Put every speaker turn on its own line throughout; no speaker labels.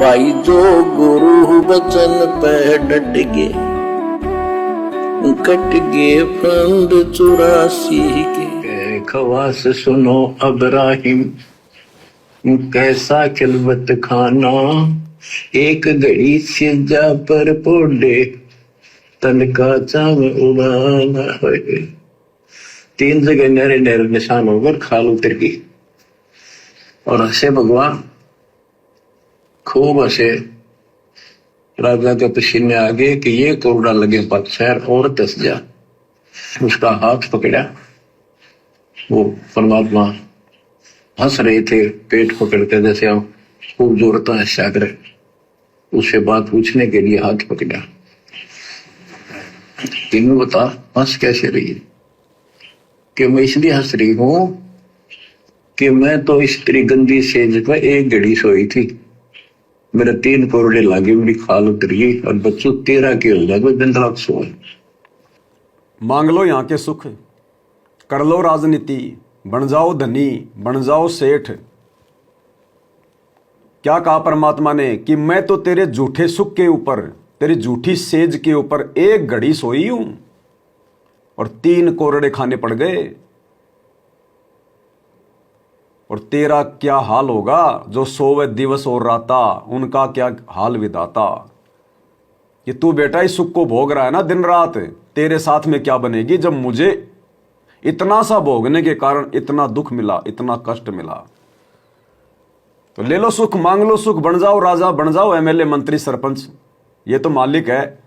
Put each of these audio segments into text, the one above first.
भाई जो गुरु वचन पे डट गए, कट गए फंद 84 के। खवास सुनो अब्राहिम, कैसा खिलवत खाना, एक घड़ी सिजा पर पोडे, तन का चाव उड़ाना। 3 जगह नहरे नहरे निशान होकर खाल उतर गई और हंसे भगवान, खूब हंसे। राजा के पसीने आ गए कि ये कोरडा लगे पत्थर और दस जा। उसका हाथ पकड़ा, वो परमात्मा हंस रहे थे पेट पकड़ के, जैसे हम खूब जोरता है सागर। उससे बात पूछने के लिए हाथ पकड़ा, तीनों बता हंस कैसे रही है? कि मैं इसलिए हंस रही हूं कि मैं तो स्त्री गंदी सेज पर एक घड़ी सोई थी, मेरे 3 कोरडे लागे, मेरी खाल उतरी और बच्चों 13 के हो जाए दिन रात सोए।
मांग लो यहाँ के सुख, कर लो राजनीति, बन जाओ धनी, बन जाओ सेठ। क्या कहा परमात्मा ने कि मैं तो तेरे झूठे सुख के ऊपर, तेरी झूठी सेज के ऊपर एक घड़ी सोई हूं और 3 कोरडे खाने पड़ गए। और तेरा क्या हाल होगा जो सोवे दिवस और राता, उनका क्या हाल विधाता। कि तू बेटा इस सुख को भोग रहा है ना दिन रात, तेरे साथ में क्या बनेगी जब मुझे इतना सा भोगने के कारण इतना दुख मिला, इतना कष्ट मिला। तो ले लो सुख, मांग लो सुख, बन जाओ राजा, बन जाओ एमएलए, मंत्री, सरपंच। ये तो मालिक है,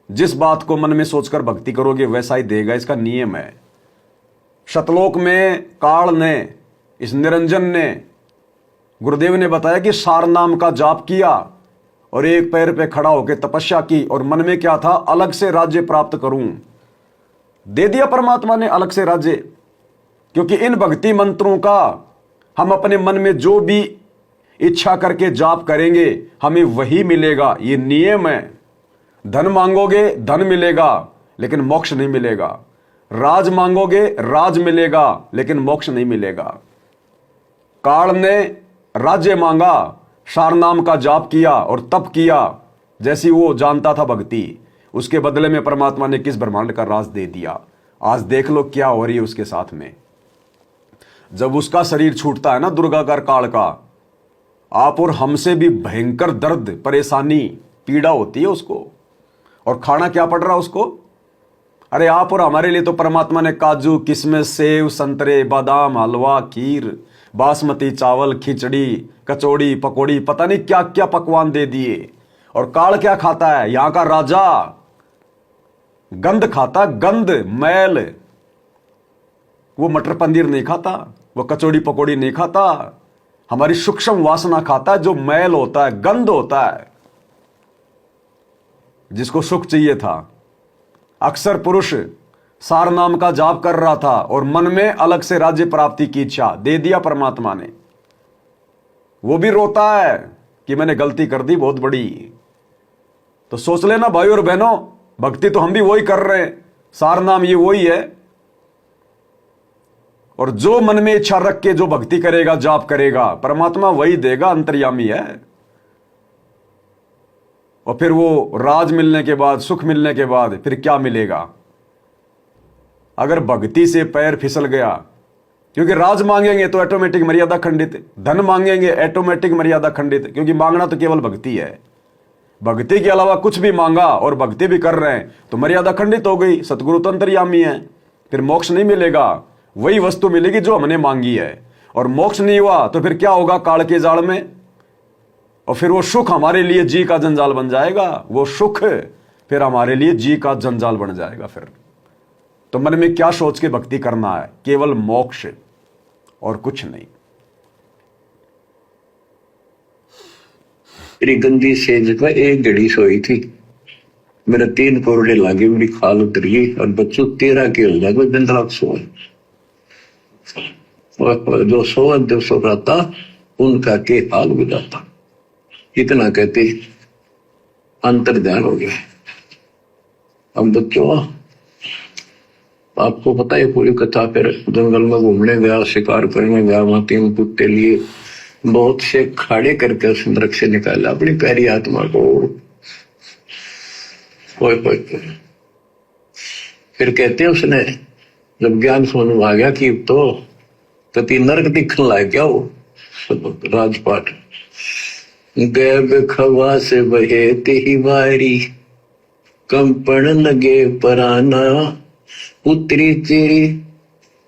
जिस बात को मन में सोचकर भक्ति करोगे वैसा ही देगा, इसका नियम है। शतलोक में काल ने, इस निरंजन ने, गुरुदेव ने बताया कि सार नाम का जाप किया और एक पैर पे खड़ा होकर तपस्या की और मन में क्या था, अलग से राज्य प्राप्त करूं। दे दिया परमात्मा ने अलग से राज्य, क्योंकि इन भक्ति मंत्रों का हम अपने मन में जो भी इच्छा करके जाप करेंगे हमें वही मिलेगा, ये नियम है। धन मांगोगे धन मिलेगा लेकिन मोक्ष नहीं मिलेगा, राज मांगोगे राज मिलेगा लेकिन मोक्ष नहीं मिलेगा। काल ने राज्य मांगा, सार नाम का जाप किया और तप किया, जैसी वो जानता था भक्ति, उसके बदले में परमात्मा ने किस ब्रह्मांड का राज दे दिया। आज देख लो क्या हो रही है उसके साथ में। जब उसका शरीर छूटता है ना दुर्गाकार काल का, आप और हमसे भी भयंकर दर्द, परेशानी, पीड़ा होती है उसको। और खाना क्या पड़ रहा उसको? अरे आप और हमारे लिए तो परमात्मा ने काजू, किशमिश, सेव, संतरे, बादाम, हलवा, खीर, बासमती चावल, खिचड़ी, कचौड़ी, पकौड़ी, पता नहीं क्या क्या पकवान दे दिए। और काल क्या खाता है? यहां का राजा गंध खाता, गंध, मैल। वो मटर पनीर नहीं खाता, वो कचौड़ी पकौड़ी नहीं खाता, हमारी सूक्ष्म वासना खाता है, जो मैल होता है, गंध होता है। जिसको सुख चाहिए था, अक्सर पुरुष सार नाम का जाप कर रहा था और मन में अलग से राज्य प्राप्ति की इच्छा, दे दिया परमात्मा ने। वो भी रोता है कि मैंने गलती कर दी बहुत बड़ी। तो सोच लेना भाई और बहनों, भक्ति तो हम भी वही कर रहे हैं, सार नाम ये वही है। और जो मन में इच्छा रख के जो भक्ति करेगा, जाप करेगा, परमात्मा वही देगा, अंतर्यामी है। और फिर वो राज मिलने के बाद, सुख मिलने के बाद फिर क्या मिलेगा? अगर भक्ति से पैर फिसल गया, क्योंकि राज मांगेंगे तो ऑटोमेटिक मर्यादा खंडित, धन मांगेंगे ऑटोमेटिक मर्यादा खंडित, क्योंकि मांगना तो केवल भक्ति है। भक्ति के अलावा कुछ भी मांगा और भक्ति भी कर रहे हैं तो मर्यादा खंडित हो गई। सतगुरु तो अंतर्यामी है, फिर मोक्ष नहीं मिलेगा, वही वस्तु मिलेगी जो हमने मांगी है। और मोक्ष नहीं हुआ तो फिर क्या होगा काल के जाल में? और फिर वो सुख हमारे लिए जी का जंजाल बन जाएगा, वो सुख फिर हमारे लिए जी का जंजाल बन जाएगा। फिर तो मन में क्या सोच के भक्ति करना है? केवल मोक्ष और कुछ नहीं।
तेरी गंदी सेज पर एक घड़ी सोई थी, मेरे 3 कोरडे लागे, मेरी खाल उतरी और बच्चों 13 के हो जाए दिन रात सोए। जो सोए दिवस और राता, उनका के हाल विधाता। इतना कहते अंतर ध्यान हो गया। अब बच्चों, आपको पता है पूरी कथा। फिर जंगल में घूमने गया, शिकार करने गया, वहां 3 कुत्ते लिए, बहुत से खाड़े करके उस नरक से निकाला अपनी प्यारी आत्मा को। फिर कहते हैं उसने जब ज्ञान सोनू आ गया कि तो तीन नरक दिखने लग गया वो राजपाट। गैब खवा से बहे ही वारी कंपन लगे पराना उतरी तेरी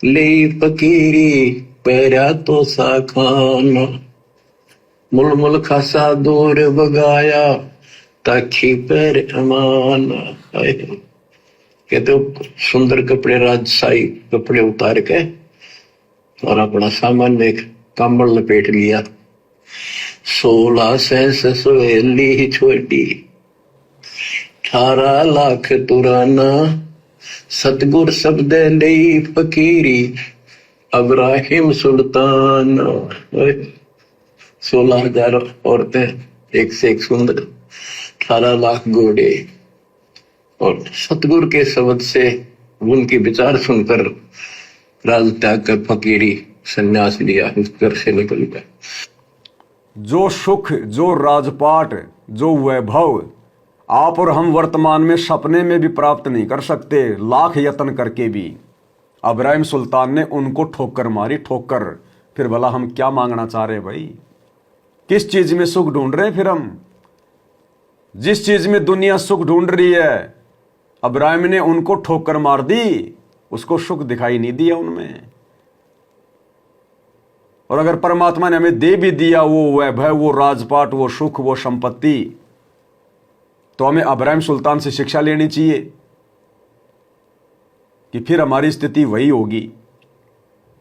ले फकीरी पैरा तो सा खाना मुल मुल खासा दूर बगाया ताखी पैर अमाना। कहते हो सुंदर कपड़े राजशाही कपड़े उतार के और अपना सामान एक कंबल लपेट लिया। 16 सहस सोहेली ही छोटी 18 लाख तुराना सतगुर शब्द लई फकीरी अब्राहिम सुल्तान। 16,000 औरतें एक से एक सुंदर 18 लाख घोड़े और सतगुरु के शब्द से उनकी विचार सुनकर राज त्याग कर फकीरी संन्यास लिया, इस घर से निकल गया।
जो सुख, जो राजपाट, जो वैभव आप और हम वर्तमान में सपने में भी प्राप्त नहीं कर सकते, लाख यत्न करके भी। अब्राहिम सुल्तान ने उनको ठोकर मारी, ठोकर। फिर भला हम क्या मांगना चाह रहे भाई? किस चीज में सुख ढूंढ रहे हैं फिर हम? जिस चीज में दुनिया सुख ढूंढ रही है, अब्राहिम ने उनको ठोकर मार दी, उसको सुख दिखाई नहीं दिया उनमें। और अगर परमात्मा ने हमें दे भी दिया वो वैभव, वो राजपाट, वो सुख, वो संपत्ति, तो हमें अब्राहिम सुल्तान से शिक्षा लेनी चाहिए कि फिर हमारी स्थिति वही होगी।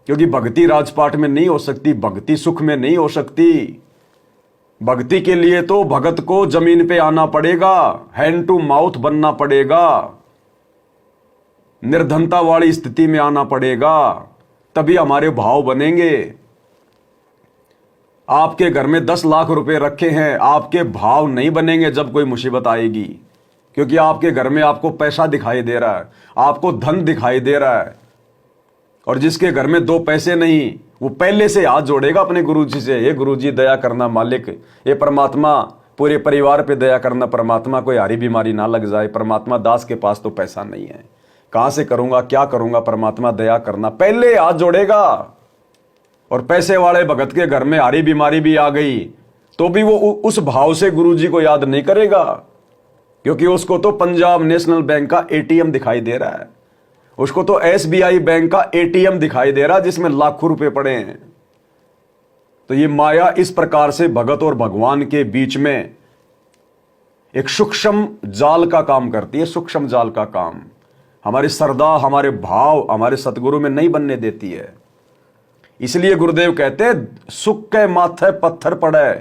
क्योंकि भक्ति राजपाट में नहीं हो सकती, भक्ति सुख में नहीं हो सकती। भक्ति के लिए तो भगत को जमीन पे आना पड़ेगा, हैंड टू माउथ बनना पड़ेगा, निर्धनता वाली स्थिति में आना पड़ेगा, तभी हमारे भाव बनेंगे। आपके घर में 10 लाख रुपए रखे हैं, आपके भाव नहीं बनेंगे जब कोई मुसीबत आएगी। क्योंकि आपके घर में आपको पैसा दिखाई दे रहा है, आपको धन दिखाई दे रहा है। और जिसके घर में 2 पैसे नहीं, वो पहले से हाथ जोड़ेगा अपने गुरुजी से, हे गुरुजी दया करना मालिक, हे परमात्मा पूरे परिवार पे दया करना, परमात्मा कोई हारी बीमारी ना लग जाए, परमात्मा दास के पास तो पैसा नहीं है, कहां से करूंगा, क्या करूंगा, परमात्मा दया करना, पहले हाथ जोड़ेगा। और पैसे वाले भगत के घर में हारी बीमारी भी आ गई तो भी वो उस भाव से गुरुजी को याद नहीं करेगा, क्योंकि उसको तो पंजाब नेशनल बैंक का एटीएम दिखाई दे रहा है, उसको तो एसबीआई बैंक का एटीएम दिखाई दे रहा है जिसमें लाखों रुपए पड़े हैं। तो ये माया इस प्रकार से भगत और भगवान के बीच में एक सूक्ष्म जाल का काम करती है, सूक्ष्म जाल का काम। हमारी श्रद्धा, हमारे भाव हमारे सतगुरु में नहीं बनने देती है। इसलिए गुरुदेव कहते हैं सुख के माथे पत्थर पड़े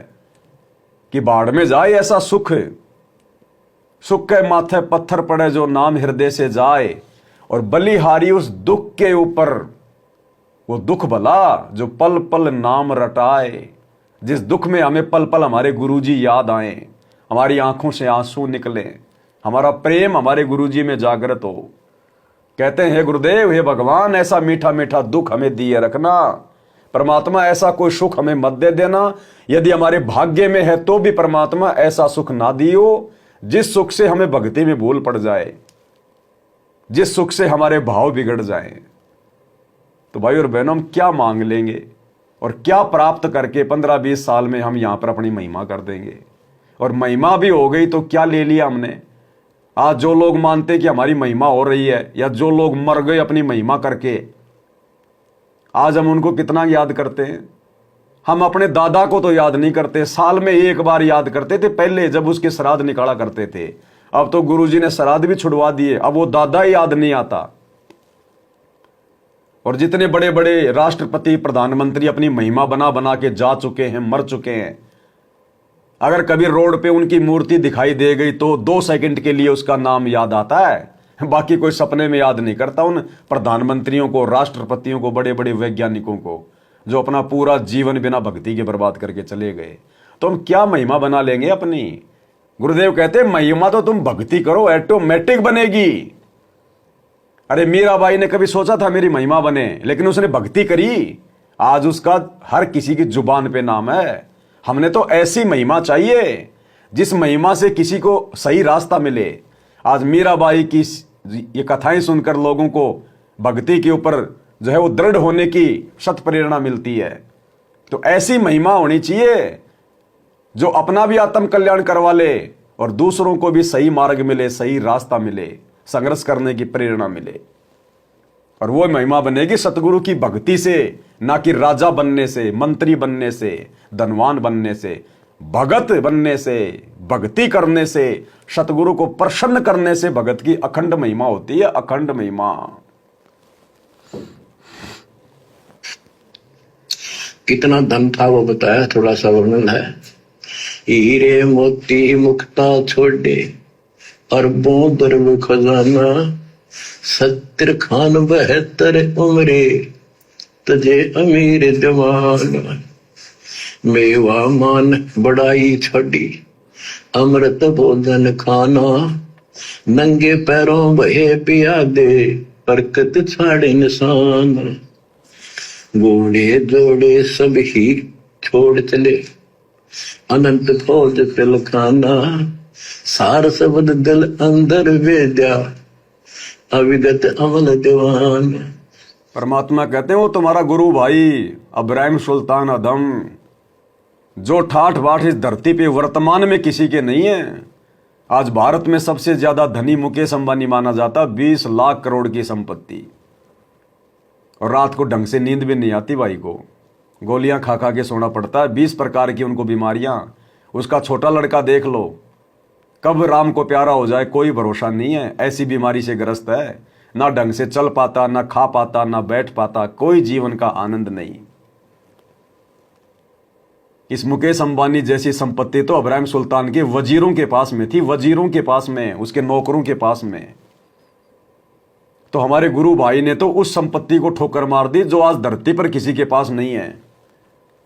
कि बाढ़ में जाए ऐसा सुख, सुख के माथे पत्थर पड़े जो नाम हृदय से जाए, और बलिहारी उस दुख के ऊपर, वो दुख भला जो पल पल नाम रटाए। जिस दुख में हमें पल पल हमारे गुरुजी याद आए, हमारी आंखों से आंसू निकले, हमारा प्रेम हमारे गुरुजी में जागृत हो। कहते हैं हे गुरुदेव, हे भगवान, ऐसा मीठा मीठा दुख हमें दिए रखना, परमात्मा ऐसा कोई सुख हमें मत दे देना। यदि हमारे भाग्य में है तो भी परमात्मा ऐसा सुख ना दियो जिस सुख से हमें भक्ति में भूल पड़ जाए, जिस सुख से हमारे भाव बिगड़ जाए। तो भाई और बहनों, हम क्या मांग लेंगे और क्या प्राप्त करके 15-20 साल में हम यहां पर अपनी महिमा कर देंगे? और महिमा भी हो गई तो क्या ले लिया हमने? आज जो लोग मानते कि हमारी महिमा हो रही है, या जो लोग मर गए अपनी महिमा करके, आज हम उनको कितना याद करते हैं? हम अपने दादा को तो याद नहीं करते, साल में एक बार याद करते थे पहले जब उसके श्राद्ध निकाला करते थे। अब तो गुरुजी ने श्राद्ध भी छुड़वा दिए, अब वो दादा ही याद नहीं आता। और जितने बड़े बड़े राष्ट्रपति, प्रधानमंत्री अपनी महिमा बना बना के जा चुके हैं, मर चुके हैं, अगर कभी रोड पे उनकी मूर्ति दिखाई दे गई तो 2 सेकंड के लिए उसका नाम याद आता है, बाकी कोई सपने में याद नहीं करता उन प्रधानमंत्रियों को, राष्ट्रपतियों को, बड़े बड़े वैज्ञानिकों को, जो अपना पूरा जीवन बिना भक्ति के बर्बाद करके चले गए। तो हम क्या महिमा बना लेंगे अपनी? गुरुदेव कहते हैं महिमा तो तुम भक्ति करो, ऑटोमेटिक बनेगी। अरे मीराबाई ने कभी सोचा था मेरी महिमा बने, लेकिन उसने भक्ति करी आज उसका हर किसी की जुबान पे नाम है। हमने तो ऐसी महिमा चाहिए जिस महिमा से किसी को सही रास्ता मिले। आज मीराबाई की ये कथाएं सुनकर लोगों को भक्ति के ऊपर जो है वो दृढ़ होने की शत प्रेरणा मिलती है। तो ऐसी महिमा होनी चाहिए जो अपना भी आत्म कल्याण करवा ले और दूसरों को भी सही मार्ग मिले, सही रास्ता मिले, संघर्ष करने की प्रेरणा मिले। और वो महिमा बनेगी सतगुरु की भक्ति से, ना कि राजा बनने से, मंत्री बनने से, धनवान बनने से। भगत बनने से, भक्ति करने से, सतगुरु को प्रसन्न करने से भगत की अखंड महिमा होती है, अखंड महिमा।
कितना धन था वो बताया, थोड़ा सा वर्णन है। हीरे मोती मुक्ता छोड़े अरबों दरब खजाना, 70 खान 72 उम्रे तजे अमीर जवान। मेवा मान बड़ाई छोड़ी अमृत भोजन खाना, नंगे पैरों बहे पिया दे बरकत छाड़े निशान। घोड़े जोड़े सब ही छोड़ चले अनंत फौज पिल खाना, सार शब्द दिल अंदर वेद्या अविगत अमल दीवान।
परमात्मा कहते हैं वो तुम्हारा गुरु भाई इब्राहिम सुल्तान आदम, जो ठाठ बाट इस धरती पे वर्तमान में किसी के नहीं है। आज भारत में सबसे ज्यादा धनी मुकेश अंबानी माना जाता, 20 लाख करोड़ की संपत्ति। और रात को ढंग से नींद भी नहीं आती भाई को, गोलियां खा खा के सोना पड़ता है, 20 प्रकार की उनको बीमारियां। उसका छोटा लड़का देख लो, कब राम को प्यारा हो जाए कोई भरोसा नहीं है, ऐसी बीमारी से ग्रस्त है। ना ढंग से चल पाता, ना खा पाता, ना बैठ पाता, कोई जीवन का आनंद नहीं। इस मुकेश अंबानी जैसी संपत्ति तो इब्राहिम सुल्तान के वजीरों के पास में थी, वजीरों के पास में, उसके नौकरों के पास में। तो हमारे गुरु भाई ने तो उस संपत्ति को ठोकर मार दी जो आज धरती पर किसी के पास नहीं है।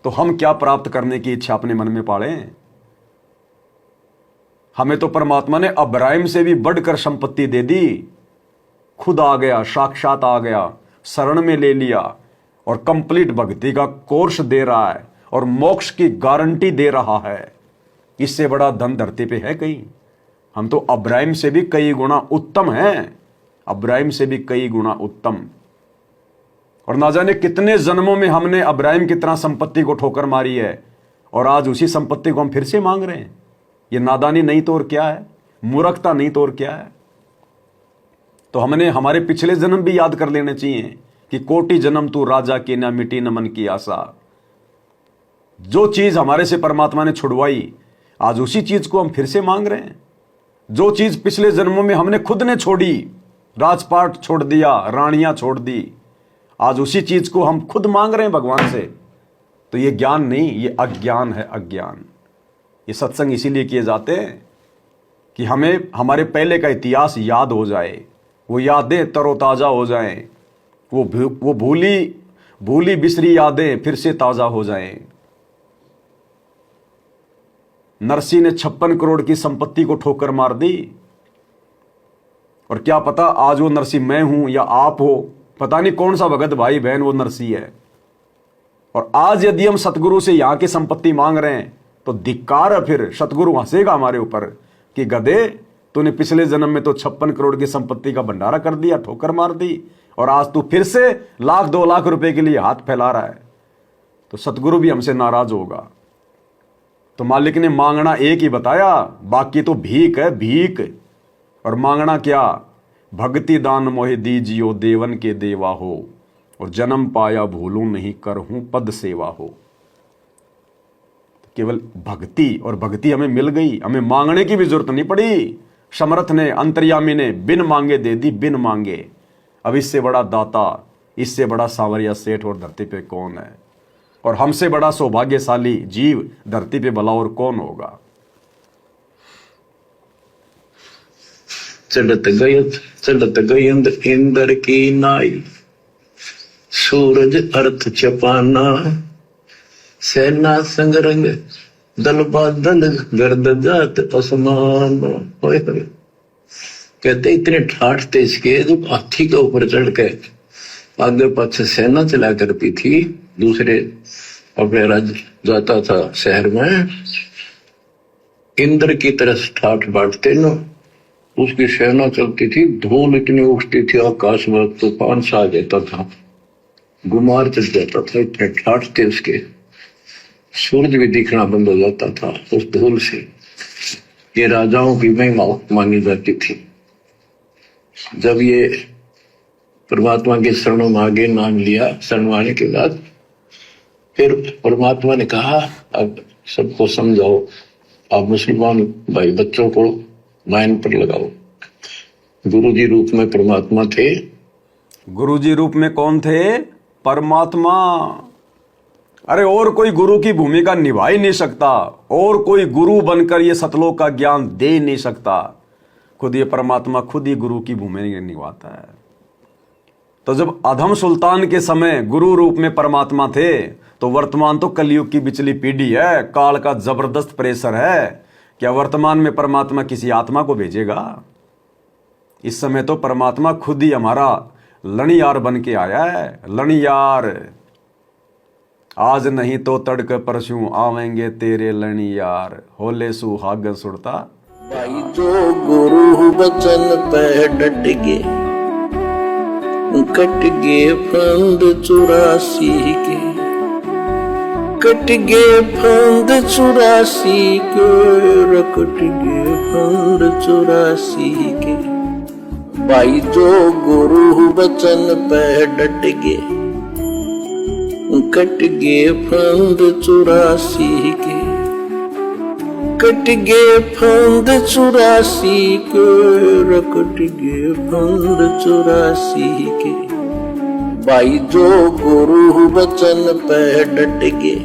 तो हम क्या प्राप्त करने की इच्छा अपने मन में पाले? हमें तो परमात्मा ने इब्राहिम से भी बढ़कर संपत्ति दे दी। खुद आ गया, साक्षात आ गया, शरण में ले लिया और कंप्लीट भक्ति का कोर्स दे रहा है और मोक्ष की गारंटी दे रहा है। इससे बड़ा धन धरती पे है कहीं? हम तो इब्राहिम से भी कई गुना उत्तम हैं, इब्राहिम से भी कई गुना उत्तम। और ना जाने कितने जन्मों में हमने इब्राहिम की तरह संपत्ति को ठोकर मारी है और आज उसी संपत्ति को हम फिर से मांग रहे हैं। ये नादानी नहीं तो और क्या है, मूर्खता नहीं तो और क्या है। तो हमने हमारे पिछले जन्म भी याद कर लेने चाहिए कि कोटि जन्म तू राजा की ना मिटी न मन की आशा। जो चीज हमारे से परमात्मा ने छुड़वाई, आज उसी चीज को हम फिर से मांग रहे हैं। जो चीज पिछले जन्मों में हमने खुद ने छोड़ी, राजपाट छोड़ दिया, रानियां छोड़ दी, आज उसी चीज को हम खुद मांग रहे हैं भगवान से। तो ये ज्ञान नहीं, ये अज्ञान है, अज्ञान। ये सत्संग इसीलिए किए जाते हैं कि हमें हमारे पहले का इतिहास याद हो जाए, वो यादें तरोताजा हो जाएं, वो भूली बिसरी यादें फिर से ताजा हो जाएं। नरसी ने 56 करोड़ की संपत्ति को ठोकर मार दी और क्या पता आज वो नरसी मैं हूं या आप हो, पता नहीं कौन सा भगत भाई बहन वो नरसी है। और आज यदि हम सतगुरु से यहां की संपत्ति मांग रहे हैं तो धिक्कार है, फिर सतगुरु हंसेगा हमारे ऊपर कि गधे, तूने पिछले जन्म में तो 56 करोड़ की संपत्ति का भंडारा कर दिया, ठोकर मार दी, और आज तू फिर से 1-2 लाख रुपए के लिए हाथ फैला रहा है। तो सतगुरु भी हमसे नाराज होगा। तो मालिक ने मांगना एक ही बताया, बाकी तो भीख है, भीख। और मांगना क्या? भक्ति दान मोहि दीजियो देवन के देवा हो, और जन्म पाया भूलूं नहीं करहूं पद सेवा हो। केवल भक्ति, और भक्ति हमें मिल गई, हमें मांगने की भी जरूरत नहीं पड़ी। समर्थ ने, अंतर्यामी ने बिन मांगे दे दी, बिन मांगे। अब इससे बड़ा दाता, इससे बड़ा सांवरिया सेठ और धरती पे कौन है? और हमसे बड़ा सौभाग्यशाली जीव धरती पे भला और कौन होगा?
चलत गयंद इंद्र की नाई, सूरज अर्थ चपाना, सेना संगरंग दल बादल गर्द जात आसमान। कहते इतने ठाठ तेज के हाथी के ऊपर चढ़ के आगे पाछे सेना चला करती थी, दूसरे अपने राज्य जाता था शहर में। इंद्र की तरह ठाठ बांटते न, उसकी सेना चलती थी, धूल इतनी उठती थी आकाश में, तूफान सा आ जाता था, गुमार चल जाता था, इतने ठाठ थे उसके। सूरज भी दिखना बंद हो जाता था उस धूल से। ये राजाओं की महिमा मानी जाती थी। जब ये परमात्मा के शरणों में आगे नाम लिया, शरणवाने के बाद फिर परमात्मा ने कहा अब सबको समझाओ, आप मुसलमान भाई बच्चों को मायन पर लगाओ। गुरु जी रूप में परमात्मा थे।
गुरु जी रूप में कौन थे? परमात्मा। अरे और कोई गुरु की भूमिका निभा ही नहीं सकता, और कोई गुरु बनकर ये सतलोक का ज्ञान दे ही नहीं सकता। खुद ये परमात्मा खुद ही गुरु की भूमिका निभाता है। तो जब अधम सुल्तान के समय गुरु रूप में परमात्मा थे, तो वर्तमान तो कलयुग की बिचली पीढ़ी है, काल का जबरदस्त प्रेशर है। क्या वर्तमान में परमात्मा किसी आत्मा को भेजेगा? इस समय तो परमात्मा खुद ही हमारा लणियार बन के आया है। लणियार, आज नहीं तो तड़क परसों आवेंगे तेरे लणियार, होले सुहागन सुरता।
भाई जो गुरु वचन पे डट गए, कट गए फंद 84 के, कट गए फंद 84 के, कट गए फंद 84 के। भाई जो गुरु वचन पे डट गए, कट गए फंद 84 के, कट गए फंद 84 के, कट गए फंद 84 के। भाई जो गुरु वचन पे डट गए,